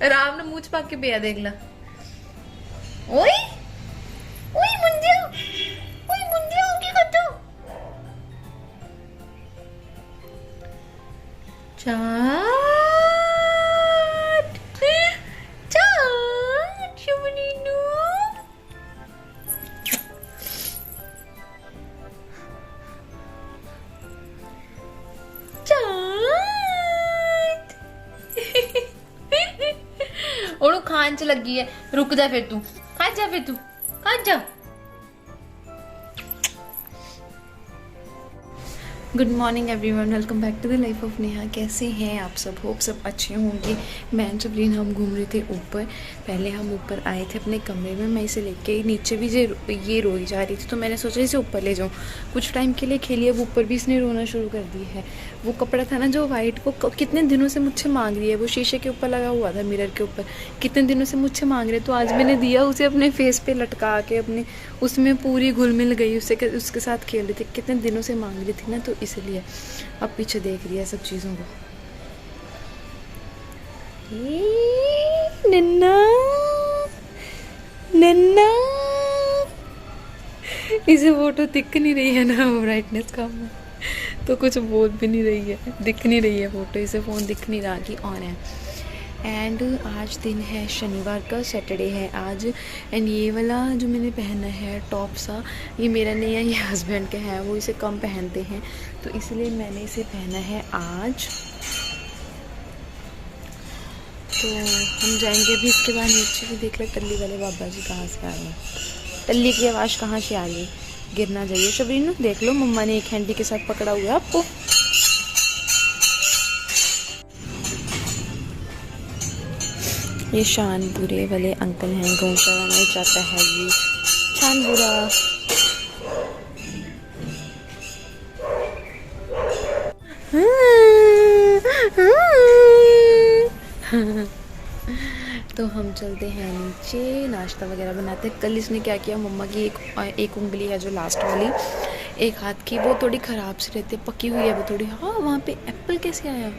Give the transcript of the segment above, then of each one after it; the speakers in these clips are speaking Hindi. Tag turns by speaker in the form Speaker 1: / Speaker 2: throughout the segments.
Speaker 1: राम ने मुंह छपा के पिया देख ला। ओए ओए मुंडिया, ओए मुंडिया की करतो चाट चाट शुभनीनू। और खान च लगी है। रुक जा फिर तू, खा जा फिर तू, खा जा। Good morning everyone, welcome back to the life of Neha. कैसे हैं आप सब? होप सब अच्छे होंगे। मैं सबरीन हम घूम रहे थे ऊपर। पहले हम ऊपर आए थे अपने कमरे में, मैं इसे लेके नीचे भी ये रोई जा रही थी, तो मैंने सोचा इसे ऊपर ले जाऊँ। कुछ टाइम के लिए खेली, अब ऊपर भी इसने रोना शुरू कर दी है। वो कपड़ा था ना जो वाइट, वो कितने दिनों से मुझसे मांग रही है। वो शीशे के ऊपर लगा हुआ था, मिरर के ऊपर, कितने दिनों से मुझसे मांग रहे। तो आज मैंने दिया उसे, अपने फेस पे लटका के, अपने उसमें पूरी घुल मिल गई, उसके साथ खेल रही थी। कितने दिनों से मांग रही थी ना, तो इसलिए अब पीछे देख रही है सब चीज़ों को। नन्ना नन्ना, इसे फोटो दिख नहीं रही है ना, ब्राइटनेस कम है तो कुछ बोल भी नहीं रही है, दिख नहीं रही है फोटो, इसे फ़ोन दिख नहीं रहा कि ऑन है। एंड आज दिन है शनिवार का, सैटरडे है आज। एंड ये वाला जो मैंने पहना है टॉप सा, ये मेरा नहीं है, ये हस्बैंड का है, वो इसे कम पहनते हैं, तो इसलिए मैंने इसे पहना है आज। तो हम जाएंगे अभी, इसके बाद नीचे भी देख ले टल्ली वाले बाबा जी कहाँ से आ रहे हैं। टल्ली की आवाज़ कहाँ से आ रही है, गिरना चाहिए। शबरीन देख लो, मम्मा ने एक हैंडी के साथ पकड़ा हुआ है आपको। ये शानपुरे वाले अंकल हैं, गौ चराना चाहता है ये शानपुरा। तो हम चलते हैं नीचे, नाश्ता वगैरह बनाते हैं। कल इसने क्या किया, मम्मा की एक उंगली है जो लास्ट वाली, एक हाथ की, वो थोड़ी ख़राब सी रहती है, पकी हुई है वो थोड़ी। हाँ, वहाँ पे एप्पल कैसे आया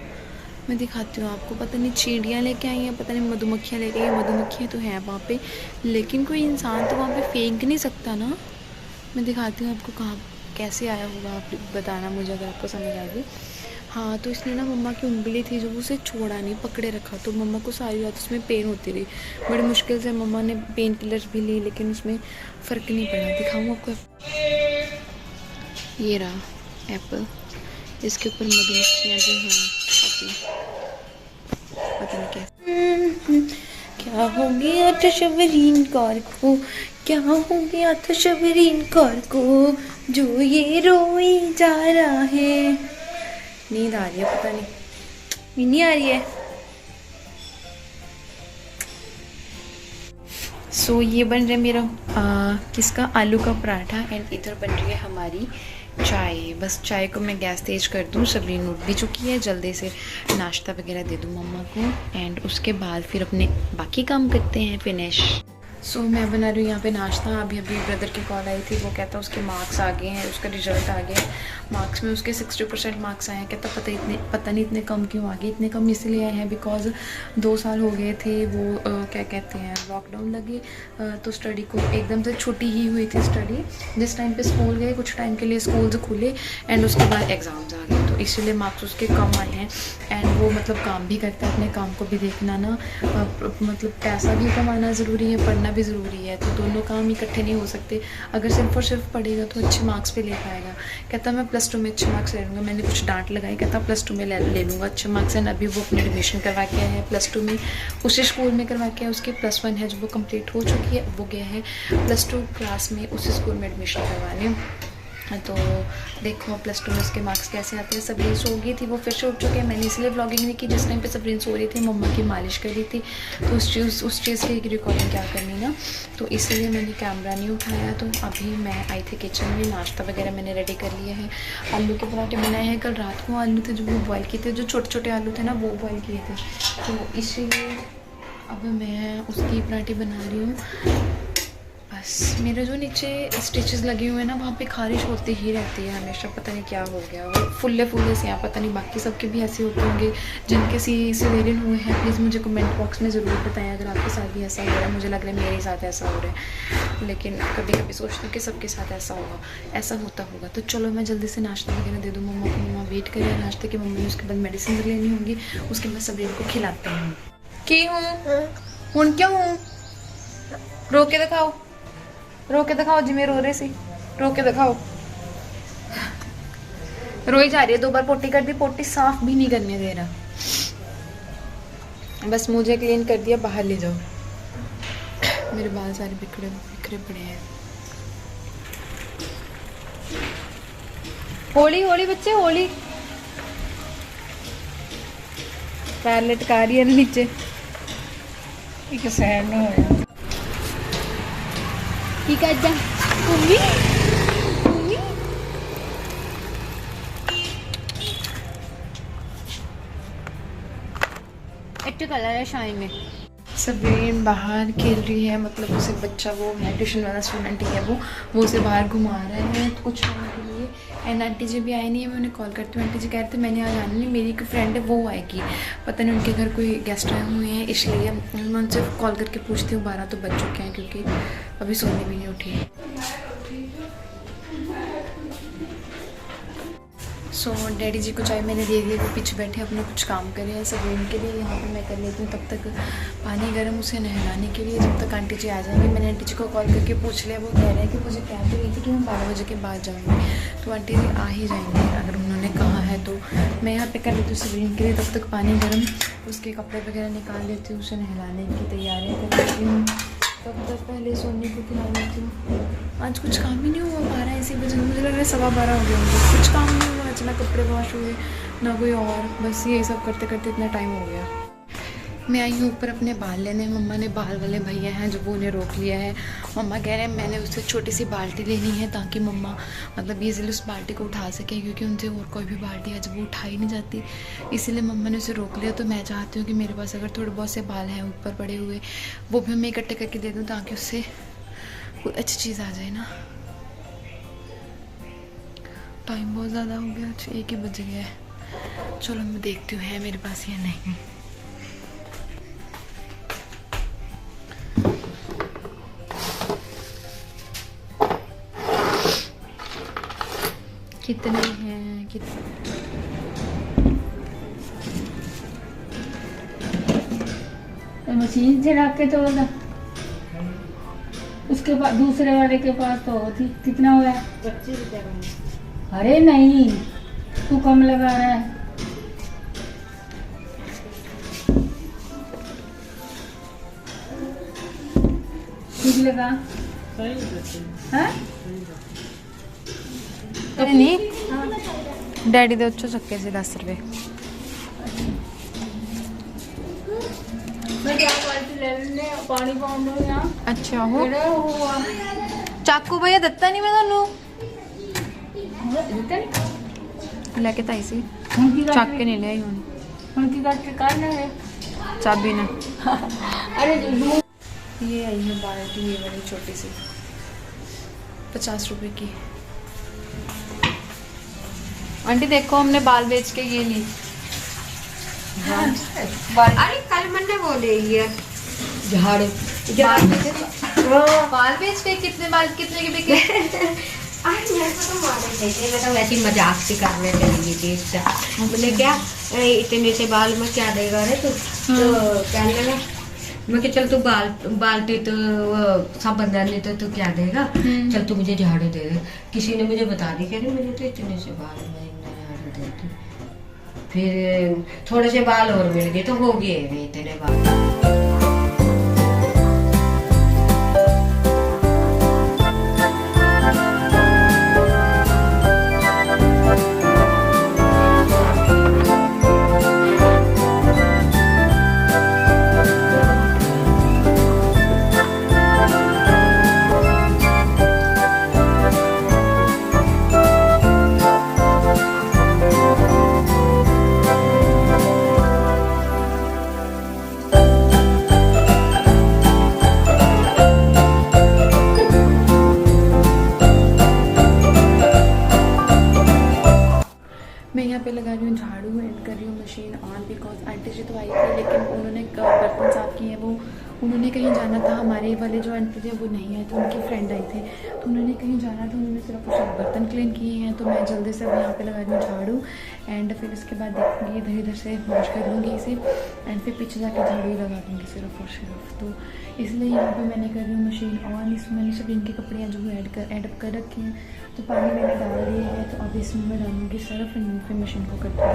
Speaker 1: मैं दिखाती हूँ आपको। पता नहीं चींटियाँ लेके आई हैं, पता नहीं मधुमक्खियाँ लेके आई हैं। मधुमक्खियाँ तो हैं वहाँ पे, लेकिन कोई इंसान तो वहाँ पे फेंक नहीं सकता ना। मैं दिखाती हूँ आपको कहाँ कैसे आया होगा, आप बताना मुझे अगर आपको समझ आएगी। हाँ, तो इसने ना मम्मा की उंगली थी जो, उसे छोड़ा नहीं, पकड़े रखा, तो मम्मा को सारी रात उसमें पेन होती रही। बड़ी मुश्किल से मम्मा ने पेन किलर भी ली, लेकिन उसमें फ़र्क नहीं पड़ा। दिखाऊँ आपको, ये रहा एप्पल, इसके ऊपर मधुमक्खियाँ भी हैं काफ़ी, पता नहीं कैसे। क्या हो गया था शबरीन कौर को, क्या हो गया था शबरीन कौर को, जो ये रोई जा रहा है। नींद आ रही है, पता नहीं नहीं आ रही है। सो ये बन रहा है मेरा किसका, आलू का पराठा। एंड इधर बन रही है हमारी चाय। बस चाय को मैं गैस तेज कर दूँ, सबरीन उठ भी चुकी है, जल्दी से नाश्ता वगैरह दे दूँ मम्मा को, एंड उसके बाद फिर अपने बाकी काम करते हैं फिनिश। सो मैं बना रही हूँ यहाँ पे नाश्ता। अभी ब्रदर की कॉल आई थी, वो कहता उसके मार्क्स आ गए हैं, उसका रिजल्ट आ गया है। मार्क्स में उसके 60% मार्क्स आए हैं। कहता पता नहीं इतने कम क्यों आ गए। इतने कम इसलिए आए हैं बिकॉज 2 साल हो गए थे, वो क्या कहते हैं, लॉकडाउन लगे, तो स्टडी को एकदम से छुट्टी ही हुई थी स्टडी। जिस टाइम पे स्कूल गए, कुछ टाइम के लिए स्कूल्स खुले, एंड उसके बाद एग्ज़ाम्स आ गए, तो इसीलिए मार्क्स उसके कम आए हैं। एंड वो मतलब काम भी करता है, अपने काम को भी देखना ना, मतलब पैसा भी कमाना ज़रूरी है, पढ़ना भी ज़रूरी है, तो दोनों काम इकट्ठे नहीं हो सकते। अगर सिर्फ और सिर्फ पढ़ेगा तो अच्छे मार्क्स पे ले पाएगा। कहता मैं +2 में अच्छे मार्क्स ले लूँगा। मैंने कुछ डांट लगाई, कहता +2 में ले लूँगा अच्छे मार्क्स। एंड अभी वो अपने एडमिशन करवा के आया है +2 में, उसी स्कूल में करवा के आया। उसकी +1 है जो वो कंप्लीट हो चुकी है, वो गया है +2 क्लास में उसी स्कूल में एडमिशन करवाने। तो देखो +2 में उसके मार्क्स कैसे आते हैं। सबरीन सो गई थी, वो फिर से उठ चुके हैं। मैंने इसलिए व्लॉगिंग नहीं की, जिस टाइम पे सबरीन सो रही थी मम्मा की मालिश कर रही थी, तो उस चीज़ की रिकॉर्डिंग क्या करनी ना, तो इसलिए मैंने कैमरा नहीं उठाया। तो अभी मैं आई थी किचन में, नाश्ता वगैरह मैंने रेडी कर लिया है। आलू के पराठे बनाए हैं। कल रात को आलू थे जो वो बॉयल किए थे, जो छोटे छोटे आलू थे ना वो बॉयल किए थे, तो इसीलिए अब मैं उसकी पराठे बना रही हूँ। बस मेरे जो नीचे स्टिचेस लगे हुए हैं ना, वहाँ पे खारिश होती ही रहती है हमेशा, पता नहीं क्या हो गया। वो फुल्ले फुल्ले से यहाँ, पता नहीं बाकी सबके भी ऐसे होते होंगे जिनके सिलेरियन हुए हैं। प्लीज़ मुझे कमेंट बॉक्स में ज़रूर बताएं अगर आपके साथ भी ऐसा हो रहा है। मुझे लग रहा है मेरे साथ ऐसा हो रहा है, लेकिन कभी कभी सोचती हूँ कि सबके साथ ऐसा होगा, ऐसा होता होगा। तो चलो मैं जल्दी से नाश्ता वगैरह दे दूँ मम्मा को। मम्मा वेट करें नाश्ते की, मम्मी उसके बाद मेडिसिन लेनी होंगी, उसके बाद सबरीन को खिलाते हैं। की हूँ क्यों हूँ, रो के दिखाओ, रो के दिखाओ जी, मैं रो रहे सी, रो के दिखाओ। रोई जा रही है, 2 बार पोटी कर दी, पोटी साफ भी नहीं करने दे रहा, बस मुझे क्लीन कर दिया, बाहर ले जाओ। मेरे बाल सारे बिखरे बिखरे पड़े हैं। होली होली बच्चे होली, पैर लटका रही है नीचे, एक सैड ना हो। की करदा मम्मी मम्मी इट्टे कलर है शाइन में। सबरीन बाहर खेल रही है, मतलब उसे बच्चा वो है ट्यूशन वाला स्टूडेंट ही है, वो उसे बाहर घुमा रहे हैं कुछ टाइम के लिए। एंड आंटी जी भी आई नहीं है, मैं उन्हें कॉल करती हूँ। आंटी जी कह रहे थे मैंने आज आना नहीं, मेरी एक फ्रेंड है वो आएगी, पता नहीं उनके घर कोई गेस्ट आए हुए हैं, इसलिए मैं उनसे कॉल करके पूछती हूँ। 12 तो बज चुके हैं क्योंकि अभी सोने भी नहीं उठी है। सो डैडी जी को चाय मैंने दे दी, वो पीछे बैठे अपना कुछ काम कर रहे हैं सबरीन के लिए। यहाँ पे मैं कर लेती हूँ तब तक पानी गर्म उसे नहलाने के लिए, जब तक आंटी जी आ जाएंगे। मैंने आंटी जी को कॉल करके पूछ लिया, वो कह रहे हैं कि मुझे कह तो रही थी कि मैं 12 बजे के बाद जाऊँगी, तो आंटी जी आ ही जाएंगे अगर उन्होंने कहा है तो। मैं यहाँ पे कर लेती हूँ सबरीन के लिए, तब तक पानी गर्म, उसके कपड़े वगैरह निकाल लेती हूँ, उसे नहलाने की तैयारियाँ कर लेती हूँ, तब तक पहले सोने को खिला लेती हूँ। आज कुछ काम ही नहीं हुआ पा रहा है, इसी वजह मुझे लग रहा है 12:15 हो गए होंगे, कुछ काम नहीं हुआ आज, ना कपड़े वॉश हुए ना कोई और, बस यही सब करते करते इतना टाइम हो गया। मैं आई हूँ ऊपर अपने बाल लेने, मम्मा ने बाल वाले भैया हैं जो वो उन्हें रोक लिया है। मम्मा कह रहे हैं मैंने उससे छोटी सी बाल्टी लेनी है ताकि मम्मा मतलब ईजिली उस बाल्टी को उठा सके, क्योंकि उनसे और कोई भी बाल्टी है जब वो उठाई नहीं जाती, इसीलिए मम्मा ने उसे रोक लिया। तो मैं चाहती हूँ कि मेरे पास अगर थोड़े बहुत से बाल हैं ऊपर पड़े हुए, वो भी मैं इकट्ठे करके दे दूँ ताकि उससे कोई अच्छी चीज़ आ जाए ना। टाइम बहुत ज़्यादा हो गया, 1 ही बज गया है। चलो मैं देखती हूँ है मेरे पास या नहीं। कितने हैं कितने?
Speaker 2: तो मशीन से रख के तो उसके पास दूसरे वाले के पास तो होती। कितना हुआ?
Speaker 3: 25 रुपये।
Speaker 2: अरे नहीं, तू कम लगा रहा है। ठीक लगा? हाँ?
Speaker 1: अरे नहीं डैडी दे अच्छो चक्के से 10 रुपये।
Speaker 2: मैं क्या ले लेने पानी पाउंड यहाँ।
Speaker 1: अच्छा हो
Speaker 2: हुआ
Speaker 1: चाकू भैया दत्ता नहीं मैं ਤੁਹਾਨੂੰ लेके ताई सी ਚੱਕ ਕੇ नहीं ले आई
Speaker 2: ਹੁਣ ਕੀ ਕਰਕੇ ਕਰਨਾ है?
Speaker 1: चाबी ना।
Speaker 2: अरे
Speaker 1: ये आई है बाल्टी, ये वाली छोटी सी 50 रुपए की। आंटी देखो हमने बाल बेच के ये ली।
Speaker 3: अरे कल मैंने वो ले लिया झाड़ू
Speaker 1: बाल बेच के कितने के बिके?
Speaker 3: आज मेरे को तो मारे थे, मैं तो वैसे ही मजाक से करने लगी थी इसका। बोले क्या इतने से बाल में क्या देगा रे तू? तो कहने लगा मैं कि चल तू बाल्टी तो सब बंदर ने तो क्या देगा, चल तू मुझे झाड़ू दे दे। किसी ने मुझे बता दी, कह रही मुझे तो इतने से बाल में झाड़ू देती। फिर थोड़े से बाल और मिल गए तो हो गए इतने बाल।
Speaker 1: मैं यहाँ पे लगा रही हूँ झाड़ू एंड कर रही हूँ मशीन ऑन, बिकॉज आंटी जी तो आई थी लेकिन उन्होंने बर्तन साफ़ किए हैं, वो उन्होंने कहीं जाना था। हमारे वाले जो आंटी थे वो नहीं आए थे, उनकी फ्रेंड आई थी, तो उन्होंने कहीं जाना था, उन्होंने सिर्फ कुछ बर्तन क्लीन किए हैं। तो मैं जल्दी से अब यहाँ पे लगा रही हूँ झाड़ू एंड फिर इसके बाद देखूँगी इधर इधर से वॉश कर लूँगी इसे एंड फिर पीछे जाकर झाड़ू ही लगा दूँगी सिर्फ और सिर्फ। तो इसलिए यहाँ पे मैंने कर रही हूँ मशीन ऑन। इसमें मैंने सब इनके कपड़े जो है ऐड कर रखे हैं, तो पानी मैंने डाल दिए है। तो अब इसमें मैं डालूँगी सर्फ एंड फिर मशीन को कर दूँगी।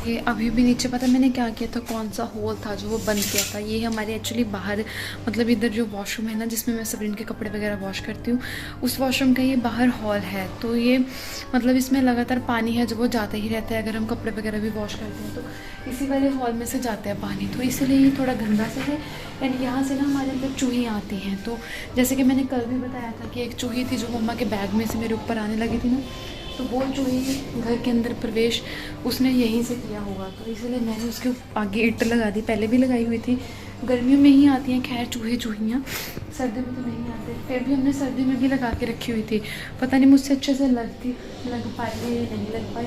Speaker 1: ये अभी भी नीचे पता मैंने क्या किया था, कौन सा होल था जो वो बंद किया था। ये हमारे एक्चुअली बाहर मतलब इधर जो वॉशरूम है ना जिसमें मैं सबरीन के कपड़े वगैरह वॉश करती हूँ, उस वॉशरूम का ये बाहर हॉल है। तो ये मतलब इसमें लगातार पानी है जो वो जाता ही रहता है, अगर हम कपड़े वगैरह भी वॉश करते हैं तो इसी वाले हॉल में से जाता है पानी, तो इसलिए ये थोड़ा गंदा सा है। एंड यहाँ से ना हमारे अंदर चूही आती हैं। तो जैसे कि मैंने कल भी बताया था कि एक चूही थी जो मम्मा के बैग में से मेरे ऊपर आने लगी थी ना, तो वो चूही घर के अंदर प्रवेश उसने यहीं से किया होगा, तो इसलिए मैंने उसके आगे ईंट लगा दी। पहले भी लगाई हुई थी, गर्मियों में ही आती हैं खैर चूहियाँ, सर्दियों में तो नहीं आते। फिर भी हमने सर्दी में भी लगा के रखी हुई थी, पता नहीं मुझसे अच्छे से लग पाई या नहीं लग पाई,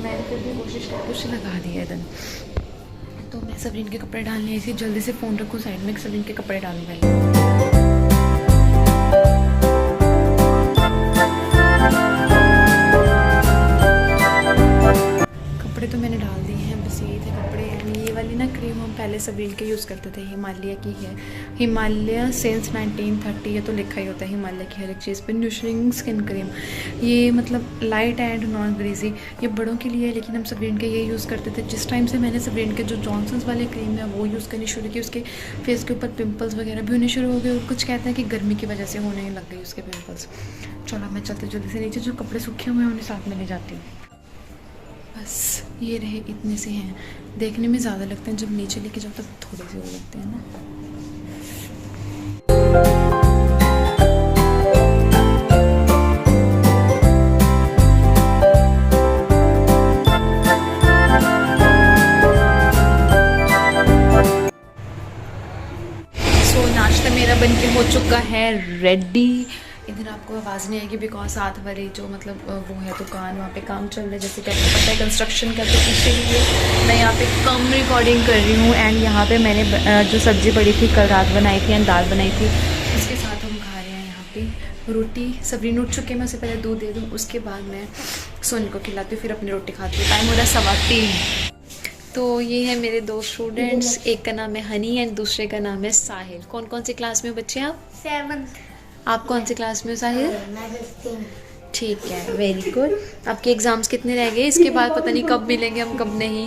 Speaker 1: मैंने फिर भी कोशिश करके उसे लगा दिया एकदम। तो मैं सबरीन के कपड़े डालने आई थी, जल्दी से फ़ोन रखूँ साइड में, सबरीन के कपड़े डालने वाले। कपड़े तो मैंने डाल दिए हैं, बस यही थे कपड़े। ये वाली ना क्रीम हम पहले सबरीन के यूज़ करते थे, हिमालय की है, हिमालय सिंस 1930, ये तो लिखा ही होता है हिमालय की हर एक चीज़ पे। न्यूट्रिशनिंग स्किन क्रीम, ये मतलब लाइट एंड नॉन ग्रीजी, ये बड़ों के लिए है, लेकिन हम सबरीन के ये यूज़ करते थे। जिस टाइम से मैंने सबरीन के जो जॉनसन्स वाले क्रीम है वो यूज़ करनी शुरू की, उसके फेस के ऊपर पिंपल्स वगैरह भी होने शुरू हो गए, और कुछ कहते हैं कि गर्मी की वजह से होने लग गई उसके पिंपल्स। चलो मैं चलते जल्दी से नीचे, जो कपड़े सूखे हुए हैं उन्हें साथ में ले जाती हूँ। बस ये रहे, इतने से हैं, देखने में ज़्यादा लगते हैं, जब नीचे लेके जाओ तब थोड़े से हो लगते हैं ना। सो नाश्ता मेरा बनके हो चुका है रेडी। इधर आपको आवाज़ नहीं आएगी बिकॉज साथ वाली जो मतलब वो है दुकान, वहाँ पे काम चल रहा है, जैसे कि आपको पता है कंस्ट्रक्शन का, तो इसीलिए मैं यहाँ पे कम रिकॉर्डिंग कर रही हूँ। एंड यहाँ पे मैंने जो सब्ज़ी पड़ी थी कल रात बनाई थी एंड दाल बनाई थी, उसके साथ हम खा रहे हैं यहाँ पे रोटी। सबरीन उठ चुके, मैं उसे पहले दूध दे दूँ, उसके बाद मैं सोनी को खिलाती हूँ, फिर अपनी रोटी खाती हूँ। टाइम हो रहा है 3:15। तो ये है मेरे 2 स्टूडेंट्स, एक का नाम है हनी एंड दूसरे का नाम है साहिल। कौन कौन सी क्लास में हो बच्चे आप?
Speaker 2: 7th।
Speaker 1: आप कौन सी क्लास में हो साहिल?
Speaker 2: मैं 15।
Speaker 1: ठीक है, वेरी गुड। आपके एग्जाम्स कितने रह गए? इसके बाद पता नहीं कब मिलेंगे हम, कब नहीं।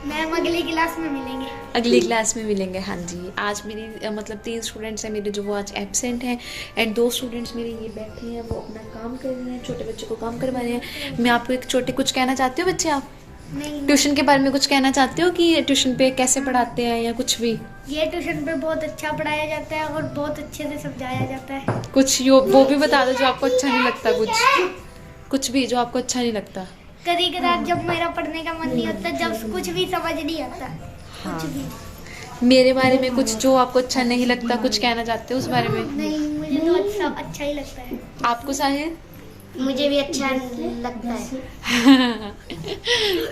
Speaker 2: मैम अगली क्लास में मिलेंगे।
Speaker 1: अगली क्लास में मिलेंगे, हाँ जी। आज मेरी मतलब 3 स्टूडेंट्स हैं मेरे जो वो आज एब्सेंट हैं, एंड 2 स्टूडेंट्स मेरे ये बैठे हैं, वो अपना काम कर रहे हैं, छोटे बच्चों को काम करवा रहे हैं। मैं आपको एक छोटे कुछ कहना चाहती हूँ बच्चे, आप
Speaker 2: नहीं,
Speaker 1: ट्यूशन के बारे में कुछ कहना चाहते हो कि ट्यूशन पे कैसे पढ़ाते हैं या कुछ भी?
Speaker 2: ये ट्यूशन पे बहुत अच्छा पढ़ाया जाता है और बहुत अच्छे से समझाया जाता है।
Speaker 1: कुछ वो भी बता दो जो आपको अच्छा नहीं लगता, कुछ भी जो आपको अच्छा नहीं लगता।
Speaker 2: कभी कदार जब मेरा पढ़ने का मन नहीं होता, जब कुछ भी समझ नहीं आता।
Speaker 1: हाँ।
Speaker 2: कुछ भी।
Speaker 1: मेरे बारे में कुछ जो आपको अच्छा नहीं लगता, कुछ कहना चाहते हो उस बारे में?
Speaker 2: नहीं, मुझे तो अच्छा ही लगता है।
Speaker 1: आपको साहिल?
Speaker 2: मुझे भी अच्छा लगता है।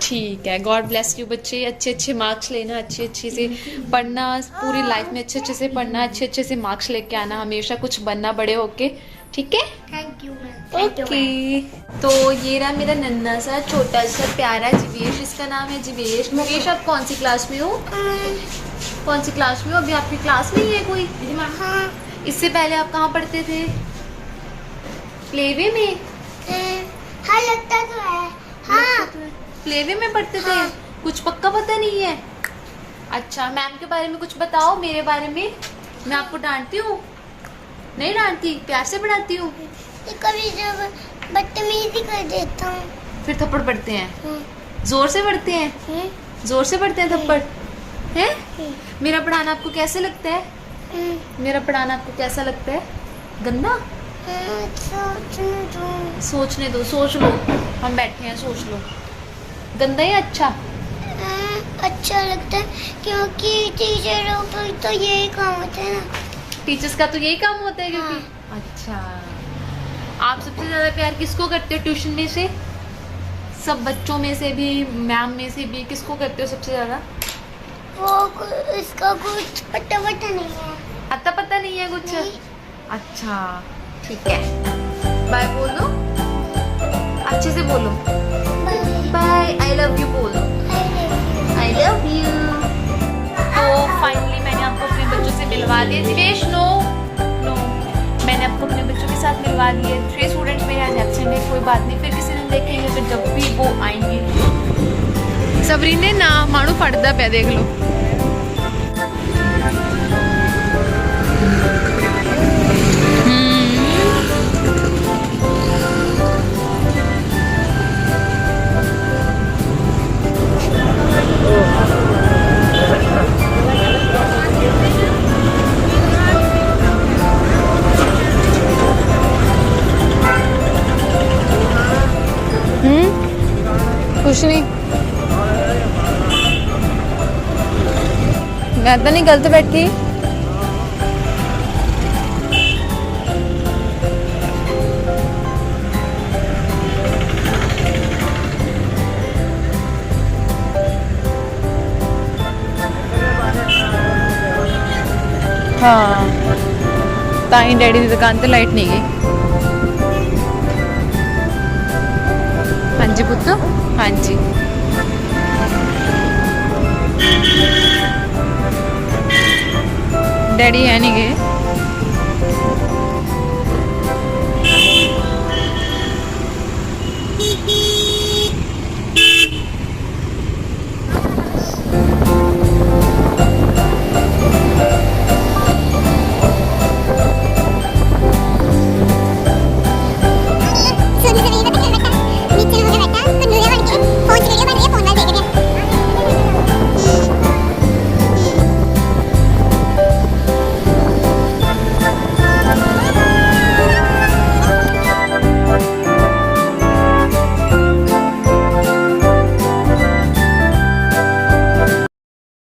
Speaker 1: ठीक है, गॉड ब्लेस यू बच्चे, अच्छे अच्छे मार्क्स लेना, अच्छे अच्छे से पढ़ना, पूरी लाइफ में अच्छे अच्छे से पढ़ना, अच्छे अच्छे से मार्क्स लेके आना, हमेशा कुछ बनना बड़े होके, ठीक है?
Speaker 2: Thank you ma'am.
Speaker 1: ओके, तो ये रहा मेरा नन्हा सा छोटा सा प्यारा जिवेश, इसका नाम है जिवेश। मुकेश, आप कौन सी क्लास में हो? कौन सी क्लास में हो? अभी आपकी क्लास नहीं है कोई?
Speaker 2: हाँ।
Speaker 1: इससे पहले आप कहाँ पढ़ते थे? प्लेवे में?
Speaker 2: हाँ लगता तो है। हाँ।
Speaker 1: प्लेवे में पढ़ते थे? कुछ पक्का पता नहीं है? अच्छा, मैम के बारे में कुछ बताओ, मेरे बारे में। मैं आपको डांटती हूँ? नहीं डांटती, प्यार से पढ़ाती हूँ।
Speaker 2: कभी जब बदतमीजी कर देता हूँ
Speaker 1: फिर थप्पड़ पड़ते हैं? जोर से पढ़ते हैं? जोर से पढ़ते हैं थप्पड़? हैं? मेरा पढ़ाना आपको कैसे लगता है? मेरा पढ़ाना आपको कैसा लगता है? गंदा? सोचने दो, सोच लो, हम बैठे हैं, सोच लो। गंदा या अच्छा?
Speaker 2: अच्छा लगता है क्योंकि टीचरों पर तो यही काम होता है ना।
Speaker 1: टीचर्स का तो यही काम होता है क्योंकि अच्छा। आप सबसे ज्यादा प्यार किसको करते हो ट्यूशन में से? सब बच्चों में से भी, मैम में से भी, किसको करते हो सबसे ज्यादा?
Speaker 2: वो इसका कुछ पता नहीं है।
Speaker 1: अता पता नहीं है कुछ?
Speaker 2: नहीं।
Speaker 1: अच्छा ठीक है, बाय बोलो, अच्छे से बोलो, बाय, आई लव यू बोलो, आई लव यू। तो फाइनली मैंने आपको अपने बच्चों से मिलवा दिया। दिवेश नो नो, मैंने आपको अपने बच्चों के साथ मिलवा दिए। 3 स्टूडेंट्स मेरे आज एब्सेंट है, कोई बात नहीं, फिर किसी दिन देखेंगे, फिर जब भी वो आएंगे। सबरीने ना मानू फटदा पे देख लो। कुछ नहीं, मैं तो नहीं गलत बैठी। हाँ, ताई डैडी की दुकान ते लाइट नहीं गई। हाँ जी पुत्त, हाँ जी। डैडी है नहीं गए।